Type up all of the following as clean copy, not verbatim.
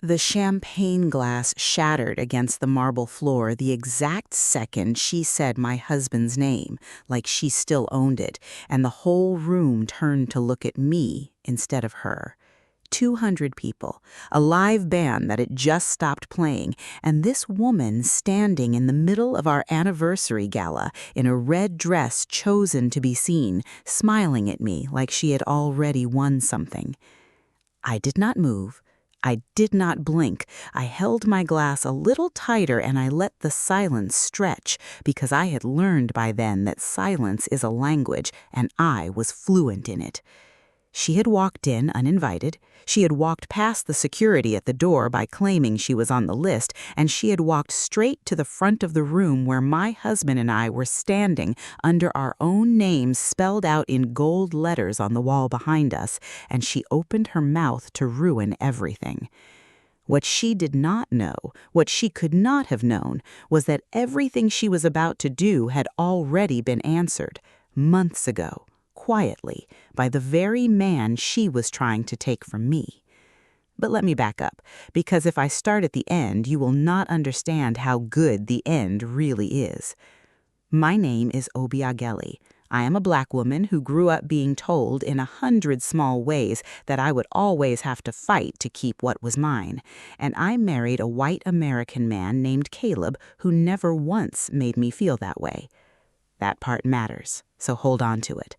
The champagne glass shattered against the marble floor the exact second she said my husband's name, like she still owned it, and the whole room turned to look at me instead of her. 200 people, a live band that had just stopped playing, and this woman standing in the middle of our anniversary gala in a red dress chosen to be seen, smiling at me like she had already won something. I did not move. I did not blink. I held my glass a little tighter and I let the silence stretch because I had learned by then that silence is a language and I was fluent in it. She had walked in uninvited. She had walked past the security at the door by claiming she was on the list, and she had walked straight to the front of the room where my husband and I were standing under our own names spelled out in gold letters on the wall behind us, and she opened her mouth to ruin everything. What she did not know, what she could not have known, was that everything she was about to do had already been answered, months ago. Quietly, by the very man she was trying to take from me. But let me back up, because if I start at the end, you will not understand how good the end really is. My name is Obiageli. I am a Black woman who grew up being told in 100 small ways that I would always have to fight to keep what was mine. And I married a white American man named Caleb who never once made me feel that way. That part matters, so hold on to it.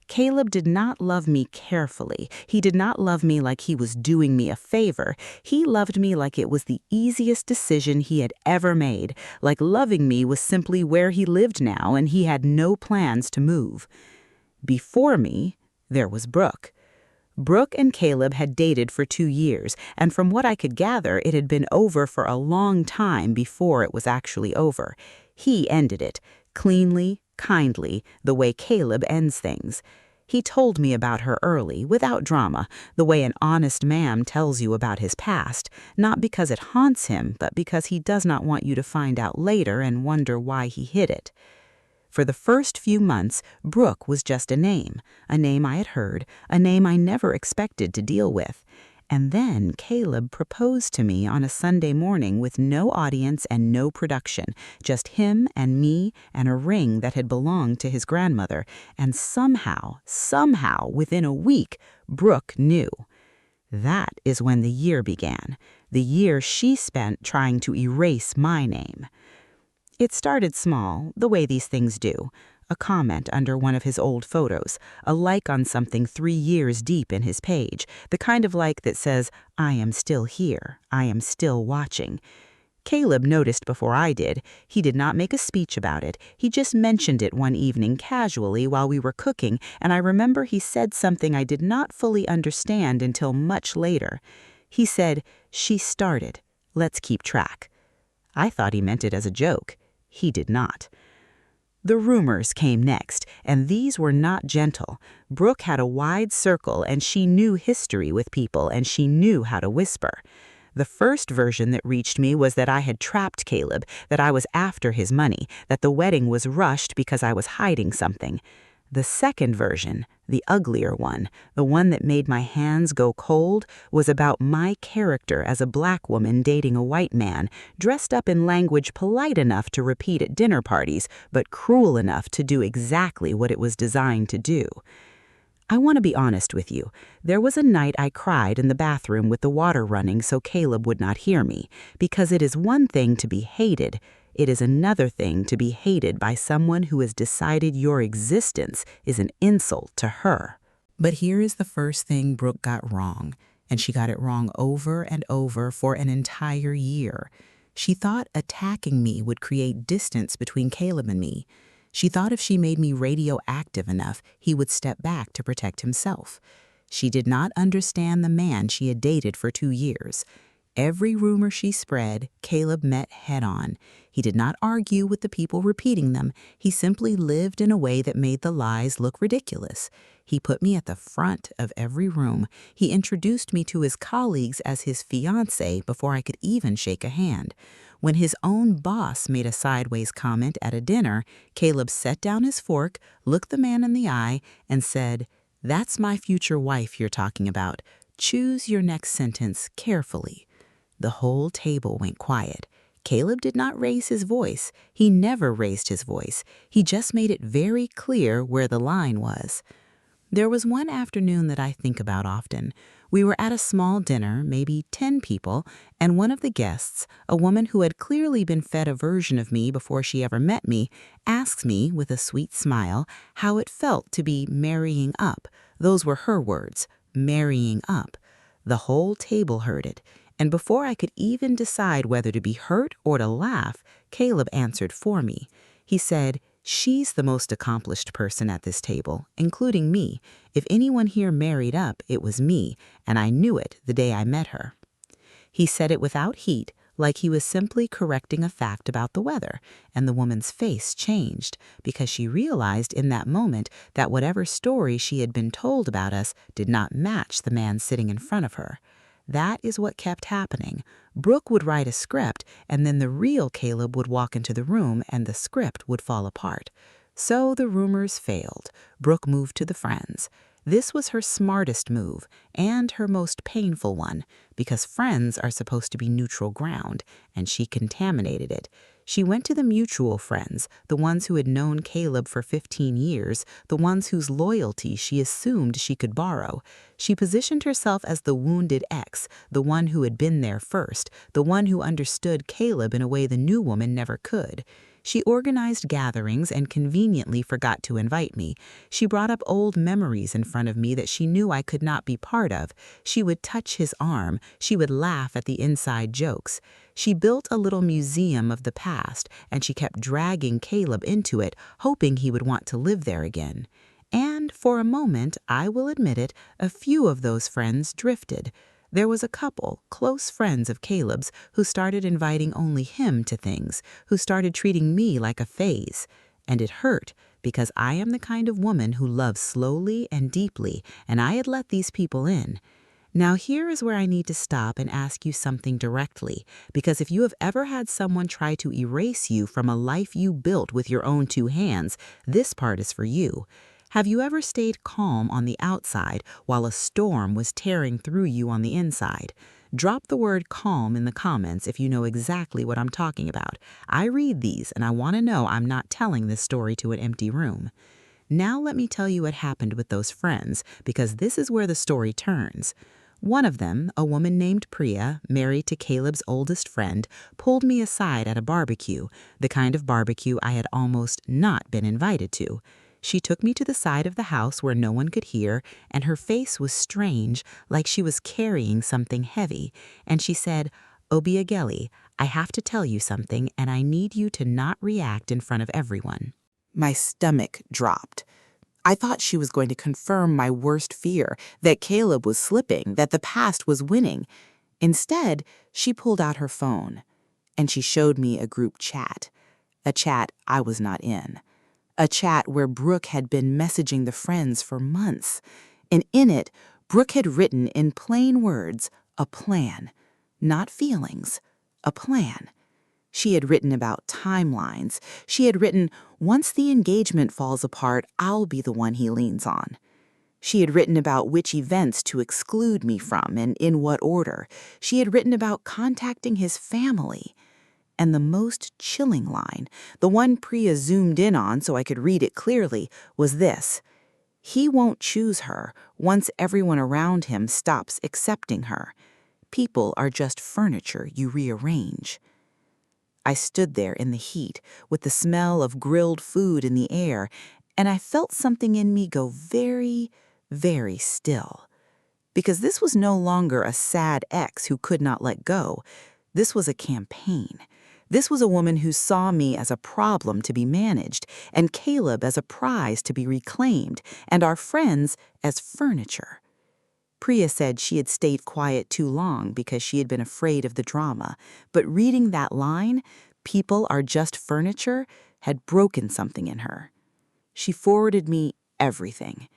Caleb did not love me carefully. He did not love me like he was doing me a favor. He loved me like it was the easiest decision he had ever made, like loving me was simply where he lived now and he had no plans to move. Before me, there was Brooke. Brooke and Caleb had dated for 2 years, and from what I could gather, it had been over for a long time before it was actually over. He ended it, cleanly, kindly, the way Caleb ends things. He told me about her early, without drama, the way an honest man tells you about his past, not because it haunts him, but because he does not want you to find out later and wonder why he hid it. For the first few months, Brooke was just a name I had heard, a name I never expected to deal with. And then Caleb proposed to me on a Sunday morning with no audience and no production, just him and me and a ring that had belonged to his grandmother. And somehow, within a week, Brooke knew. That is when the year began, the year she spent trying to erase my name. It started small, the way these things do. A comment under one of his old photos, a like on something 3 years deep in his page, the kind of like that says, "I am still here, I am still watching." Caleb noticed before I did. He did not make a speech about it. He just mentioned it one evening casually while we were cooking, and I remember he said something I did not fully understand until much later. He said, "She started. Let's keep track." I thought he meant it as a joke. He did not. The rumors came next, and these were not gentle. Brooke had a wide circle, and she knew history with people, and she knew how to whisper. The first version that reached me was that I had trapped Caleb, that I was after his money, that the wedding was rushed because I was hiding something. The second version, the uglier one, the one that made my hands go cold, was about my character as a Black woman dating a white man, dressed up in language polite enough to repeat at dinner parties, but cruel enough to do exactly what it was designed to do. I want to be honest with you. There was a night I cried in the bathroom with the water running so Caleb would not hear me, because it is one thing to be hated. It is another thing to be hated by someone who has decided your existence is an insult to her. But here is the first thing Brooke got wrong, and she got it wrong over and over for an entire year. She thought attacking me would create distance between Caleb and me. She thought if she made me radioactive enough, he would step back to protect himself. She did not understand the man she had dated for 2 years. Every rumor she spread, Caleb met head-on. He did not argue with the people repeating them. He simply lived in a way that made the lies look ridiculous. He put me at the front of every room. He introduced me to his colleagues as his fiancée before I could even shake a hand. When his own boss made a sideways comment at a dinner, Caleb set down his fork, looked the man in the eye, and said, "That's my future wife you're talking about. Choose your next sentence carefully." The whole table went quiet. Caleb did not raise his voice. He never raised his voice. He just made it very clear where the line was. There was one afternoon that I think about often. We were at a small dinner, maybe 10 people, and one of the guests, a woman who had clearly been fed a version of me before she ever met me, asked me, with a sweet smile, how it felt to be marrying up. Those were her words, marrying up. The whole table heard it, and before I could even decide whether to be hurt or to laugh, Caleb answered for me. He said, "She's the most accomplished person at this table, including me. If anyone here married up, it was me, and I knew it the day I met her." He said it without heat, like he was simply correcting a fact about the weather, and the woman's face changed because she realized in that moment that whatever story she had been told about us did not match the man sitting in front of her. That is what kept happening. Brooke would write a script, and then the real Caleb would walk into the room and the script would fall apart. So the rumors failed. Brooke moved to the Friends. This was her smartest move, and her most painful one, because Friends are supposed to be neutral ground, and she contaminated it. She went to the mutual friends, the ones who had known Caleb for 15 years, the ones whose loyalty she assumed she could borrow. She positioned herself as the wounded ex, the one who had been there first, the one who understood Caleb in a way the new woman never could. She organized gatherings and conveniently forgot to invite me. She brought up old memories in front of me that she knew I could not be part of. She would touch his arm. She would laugh at the inside jokes. She built a little museum of the past, and she kept dragging Caleb into it, hoping he would want to live there again. And for a moment, I will admit it, a few of those friends drifted. There was a couple, close friends of Caleb's, who started inviting only him to things, who started treating me like a phase. And it hurt, because I am the kind of woman who loves slowly and deeply, and I had let these people in. Now here is where I need to stop and ask you something directly, because if you have ever had someone try to erase you from a life you built with your own two hands, this part is for you. Have you ever stayed calm on the outside while a storm was tearing through you on the inside? Drop the word calm in the comments if you know exactly what I'm talking about. I read these and I want to know I'm not telling this story to an empty room. Now let me tell you what happened with those friends, because this is where the story turns. One of them, a woman named Priya, married to Caleb's oldest friend, pulled me aside at a barbecue, the kind of barbecue I had almost not been invited to. She took me to the side of the house where no one could hear, and her face was strange, like she was carrying something heavy. And she said, "Obiageli, I have to tell you something, and I need you to not react in front of everyone." My stomach dropped. I thought she was going to confirm my worst fear, that Caleb was slipping, that the past was winning. Instead, she pulled out her phone, and she showed me a group chat, a chat I was not in. A chat where Brooke had been messaging the friends for months. And in it, Brooke had written in plain words, a plan. Not feelings, a plan. She had written about timelines. She had written, once the engagement falls apart, I'll be the one he leans on. She had written about which events to exclude me from and in what order. She had written about contacting his family. And the most chilling line, the one Priya zoomed in on so I could read it clearly, was this: he won't choose her once everyone around him stops accepting her. People are just furniture you rearrange. I stood there in the heat, with the smell of grilled food in the air, and I felt something in me go very, very still. Because this was no longer a sad ex who could not let go. This was a campaign. This was a woman who saw me as a problem to be managed, and Caleb as a prize to be reclaimed, and our friends as furniture. Priya said she had stayed quiet too long because she had been afraid of the drama, but reading that line, "people are just furniture," had broken something in her. She forwarded me everything.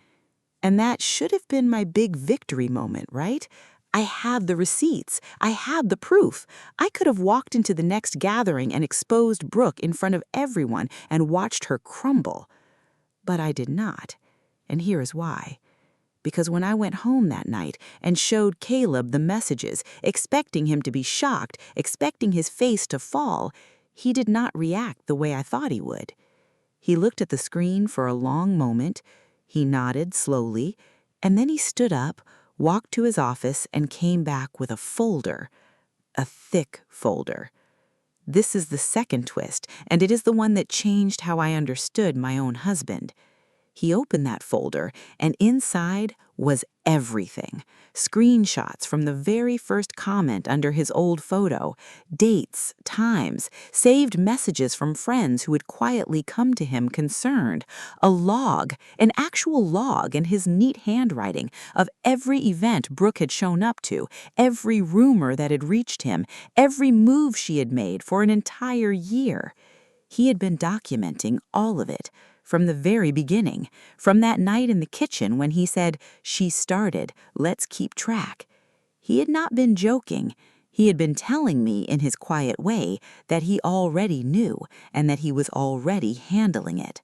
And that should have been my big victory moment, right? I had the receipts. I had the proof. I could have walked into the next gathering and exposed Brooke in front of everyone and watched her crumble. But I did not. And here is why. because when I went home that night and showed Caleb the messages, expecting him to be shocked, expecting his face to fall, he did not react the way I thought he would. He looked at the screen for a long moment, he nodded slowly, and then he stood up, walked to his office, and came back with a folder, a thick folder. This is the second twist, and it is the one that changed how I understood my own husband. He opened that folder, and inside was everything. Screenshots from the very first comment under his old photo, dates, times, saved messages from friends who had quietly come to him concerned, a log, an actual log in his neat handwriting of every event Brooke had shown up to, every rumor that had reached him, every move she had made for an entire year. He had been documenting all of it. From the very beginning, from that night in the kitchen when he said, "She started, let's keep track." He had not been joking. He had been telling me in his quiet way that he already knew and that he was already handling it.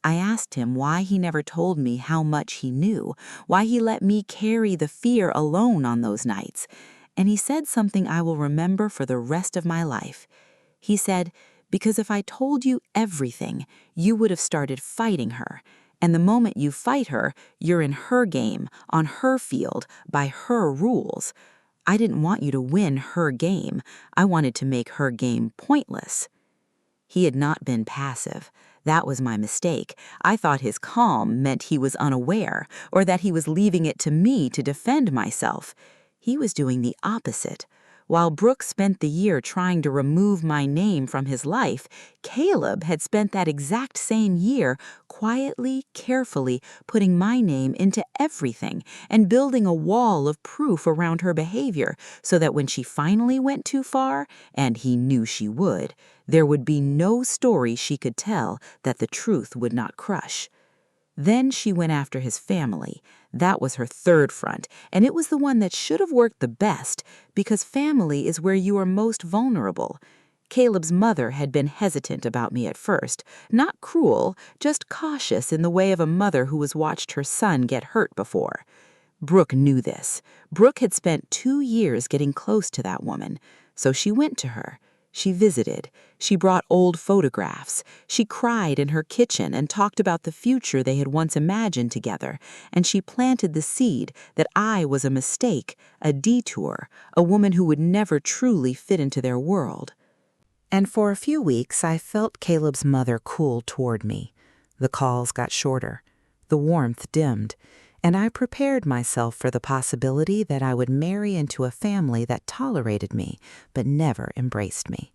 I asked him why he never told me how much he knew, why he let me carry the fear alone on those nights, and he said something I will remember for the rest of my life. He said, "Because if I told you everything, you would have started fighting her. And the moment you fight her, you're in her game, on her field, by her rules. I didn't want you to win her game. I wanted to make her game pointless." He had not been passive. That was my mistake. I thought his calm meant he was unaware, or that he was leaving it to me to defend myself. He was doing the opposite. While Brooke spent the year trying to remove my name from his life, Caleb had spent that exact same year quietly, carefully putting my name into everything and building a wall of proof around her behavior so that when she finally went too far, and he knew she would, there would be no story she could tell that the truth would not crush. Then she went after his family. That was her third front, and it was the one that should have worked the best, because family is where you are most vulnerable. Caleb's mother had been hesitant about me at first, not cruel, just cautious in the way of a mother who has watched her son get hurt before. Brooke knew this. Brooke had spent 2 years getting close to that woman, so she went to her. She visited. She brought old photographs. She cried in her kitchen and talked about the future they had once imagined together, and she planted the seed that I was a mistake, a detour, a woman who would never truly fit into their world. And for a few weeks, I felt Caleb's mother cool toward me. The calls got shorter. The warmth dimmed. And I prepared myself for the possibility that I would marry into a family that tolerated me, but never embraced me.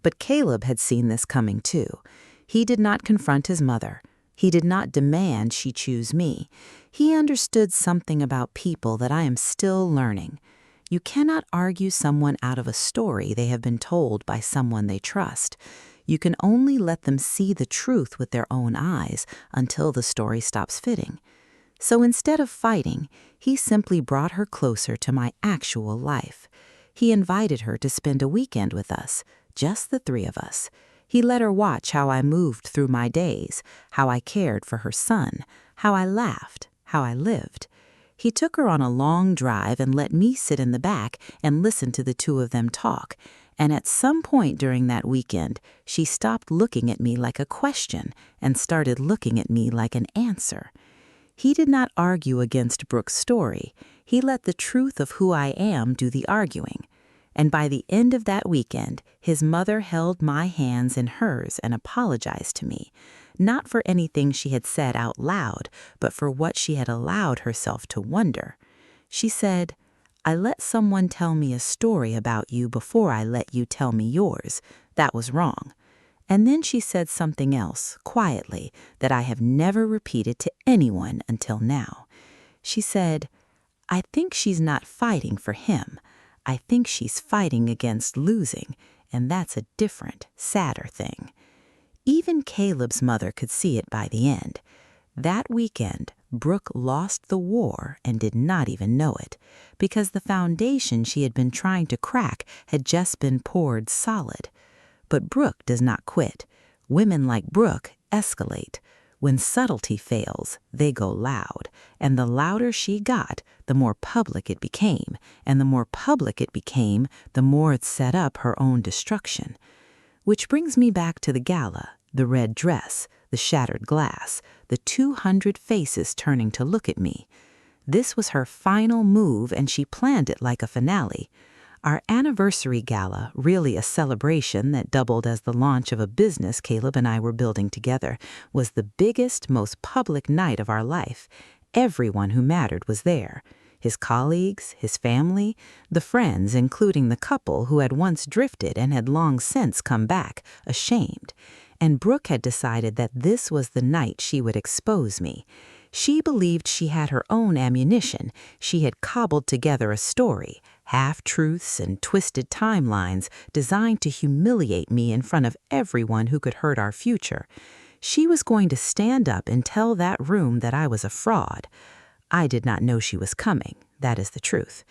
But Caleb had seen this coming too. He did not confront his mother. He did not demand she choose me. He understood something about people that I am still learning. You cannot argue someone out of a story they have been told by someone they trust. You can only let them see the truth with their own eyes until the story stops fitting. So instead of fighting, he simply brought her closer to my actual life. He invited her to spend a weekend with us, just the 3 of us. He let her watch how I moved through my days, how I cared for her son, how I laughed, how I lived. He took her on a long drive and let me sit in the back and listen to the 2 of them talk. And at some point during that weekend, she stopped looking at me like a question and started looking at me like an answer. He did not argue against Brooke's story. He let the truth of who I am do the arguing. And by the end of that weekend, his mother held my hands in hers and apologized to me, not for anything she had said out loud, but for what she had allowed herself to wonder. She said, "I let someone tell me a story about you before I let you tell me yours. That was wrong." And then she said something else, quietly, that I have never repeated to anyone until now. She said, "I think she's not fighting for him. I think she's fighting against losing, and that's a different, sadder thing." Even Caleb's mother could see it by the end. That weekend, Brooke lost the war and did not even know it, because the foundation she had been trying to crack had just been poured solid. But Brooke does not quit. Women like Brooke escalate. When subtlety fails, they go loud, and the louder she got, the more public it became, and the more public it became, the more it set up her own destruction. Which brings me back to the gala, the red dress, the shattered glass, the 200 faces turning to look at me. This was her final move, and she planned it like a finale. Our anniversary gala, really a celebration that doubled as the launch of a business Caleb and I were building together, was the biggest, most public night of our life. Everyone who mattered was there. His colleagues, his family, the friends, including the couple who had once drifted and had long since come back, ashamed. And Brooke had decided that this was the night she would expose me. She believed she had her own ammunition. She had cobbled together a story, half-truths and twisted timelines designed to humiliate me in front of everyone who could hurt our future. She was going to stand up and tell that room that I was a fraud. I did not know she was coming, that is the truth.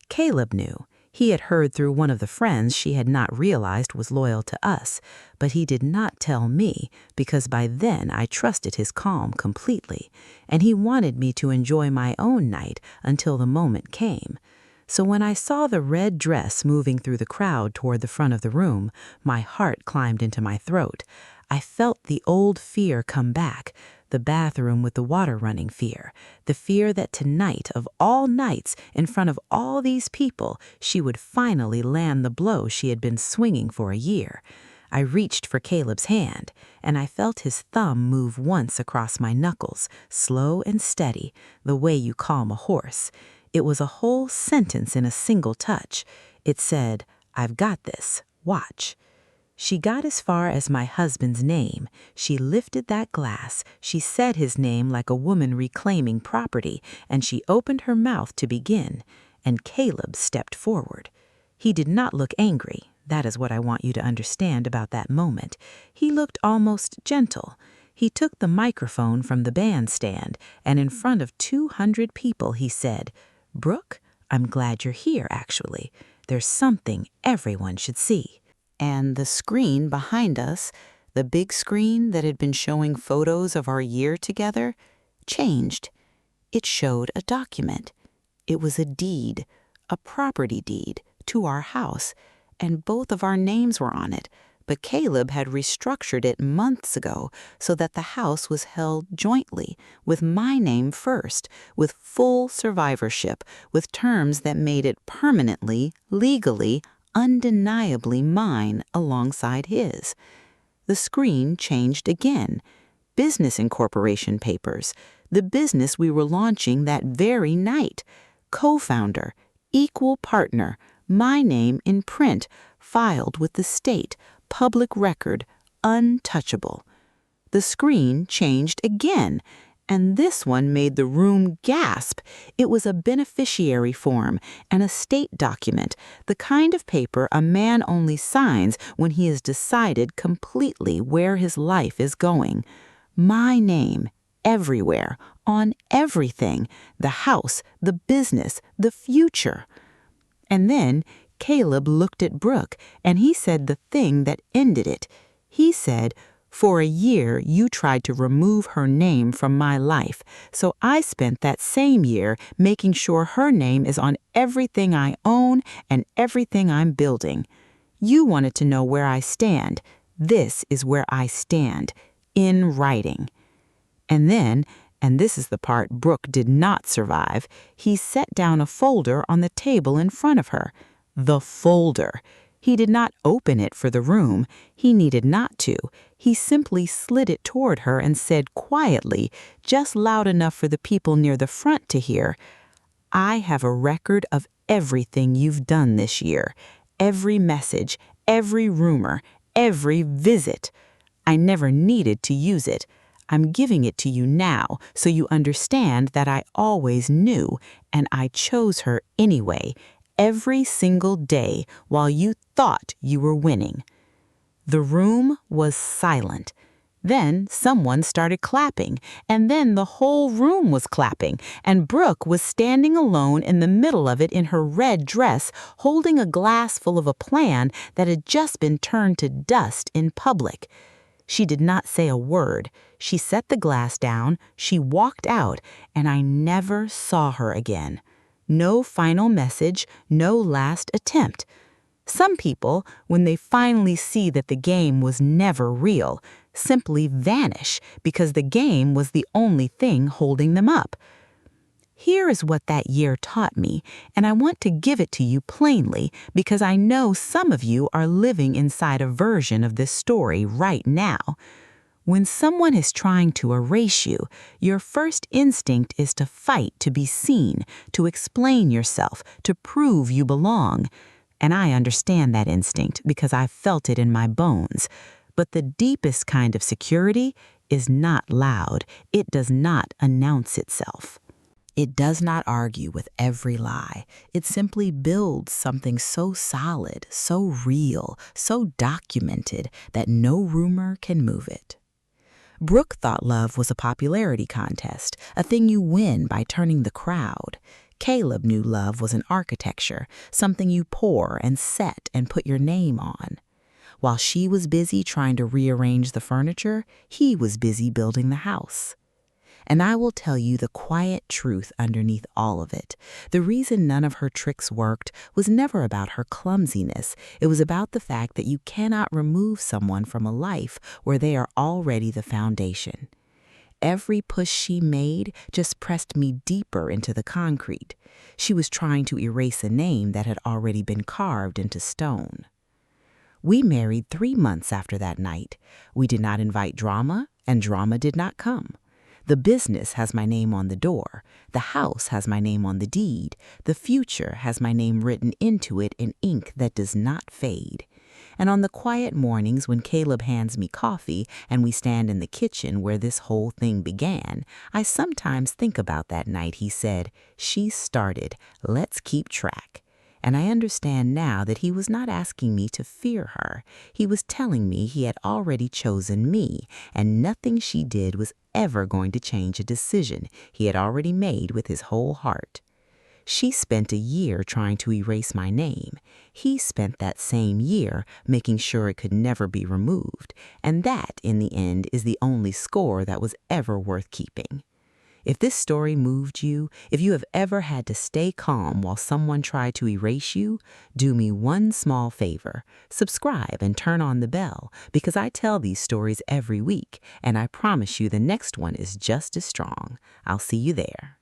Caleb knew. He had heard through one of the friends she had not realized was loyal to us, but he did not tell me because by then I trusted his calm completely, and he wanted me to enjoy my own night until the moment came. So when I saw the red dress moving through the crowd toward the front of the room, my heart climbed into my throat. I felt the old fear come back, the bathroom with the water running fear, the fear that tonight of all nights, in front of all these people, she would finally land the blow she had been swinging for a year. I reached for Caleb's hand, and I felt his thumb move once across my knuckles, slow and steady, the way you calm a horse. It was a whole sentence in a single touch. It said, "I've got this. Watch." She got as far as my husband's name. She lifted that glass. She said his name like a woman reclaiming property, and she opened her mouth to begin. And Caleb stepped forward. He did not look angry. That is what I want you to understand about that moment. He looked almost gentle. He took the microphone from the bandstand, and in front of 200 people he said, "Brooke, I'm glad you're here, actually. There's something everyone should see." And the screen behind us, the big screen that had been showing photos of our year together, changed. It showed a document. It was a deed, a property deed, to our house, and both of our names were on it. But Caleb had restructured it months ago so that the house was held jointly, with my name first, with full survivorship, with terms that made it permanently, legally, undeniably mine alongside his. The screen changed again. Business incorporation papers, the business we were launching that very night. Co-founder, equal partner, my name in print, filed with the state, public record, untouchable. The screen changed again, and this one made the room gasp. It was a beneficiary form, an estate document, the kind of paper a man only signs when he has decided completely where his life is going. My name, everywhere, on everything, the house, the business, the future. And then Caleb looked at Brooke, and he said the thing that ended it. He said, "For a year, you tried to remove her name from my life, so I spent that same year making sure her name is on everything I own and everything I'm building. You wanted to know where I stand. This is where I stand, in writing." And then, and this is the part Brooke did not survive, he set down a folder on the table in front of her. The folder. He did not open it for the room. He needed not to. He simply slid it toward her and said quietly, just loud enough for the people near the front to hear, "I have a record of everything you've done this year. Every message, every rumor, every visit. I never needed to use it. I'm giving it to you now so you understand that I always knew, and I chose her anyway, every single day while you thought you were winning." The room was silent. Then someone started clapping, and then the whole room was clapping, and Brooke was standing alone in the middle of it in her red dress, holding a glass full of a plan that had just been turned to dust in public. She did not say a word. She set the glass down, she walked out, and I never saw her again. No final message, no last attempt. Some people, when they finally see that the game was never real, simply vanish because the game was the only thing holding them up. Here is what that year taught me, and I want to give it to you plainly because I know some of you are living inside a version of this story right now. When someone is trying to erase you, your first instinct is to fight to be seen, to explain yourself, to prove you belong. And I understand that instinct because I've felt it in my bones. But the deepest kind of security is not loud. It does not announce itself. It does not argue with every lie. It simply builds something so solid, so real, so documented that no rumor can move it. Brooke thought love was a popularity contest, a thing you win by turning the crowd. Caleb knew love was an architecture, something you pour and set and put your name on. While she was busy trying to rearrange the furniture, he was busy building the house. And I will tell you the quiet truth underneath all of it. The reason none of her tricks worked was never about her clumsiness. It was about the fact that you cannot remove someone from a life where they are already the foundation. Every push she made just pressed me deeper into the concrete. She was trying to erase a name that had already been carved into stone. We married 3 months after that night. We did not invite drama, and drama did not come. The business has my name on the door. The house has my name on the deed. The future has my name written into it in ink that does not fade. And on the quiet mornings when Caleb hands me coffee and we stand in the kitchen where this whole thing began, I sometimes think about that night he said, "She started. Let's keep track." And I understand now that he was not asking me to fear her. He was telling me he had already chosen me, and nothing she did was ever going to change a decision he had already made with his whole heart. She spent a year trying to erase my name. He spent that same year making sure it could never be removed, and that, in the end, is the only score that was ever worth keeping. If this story moved you, if you have ever had to stay calm while someone tried to erase you, do me one small favor. Subscribe and turn on the bell because I tell these stories every week, and I promise you the next one is just as strong. I'll see you there.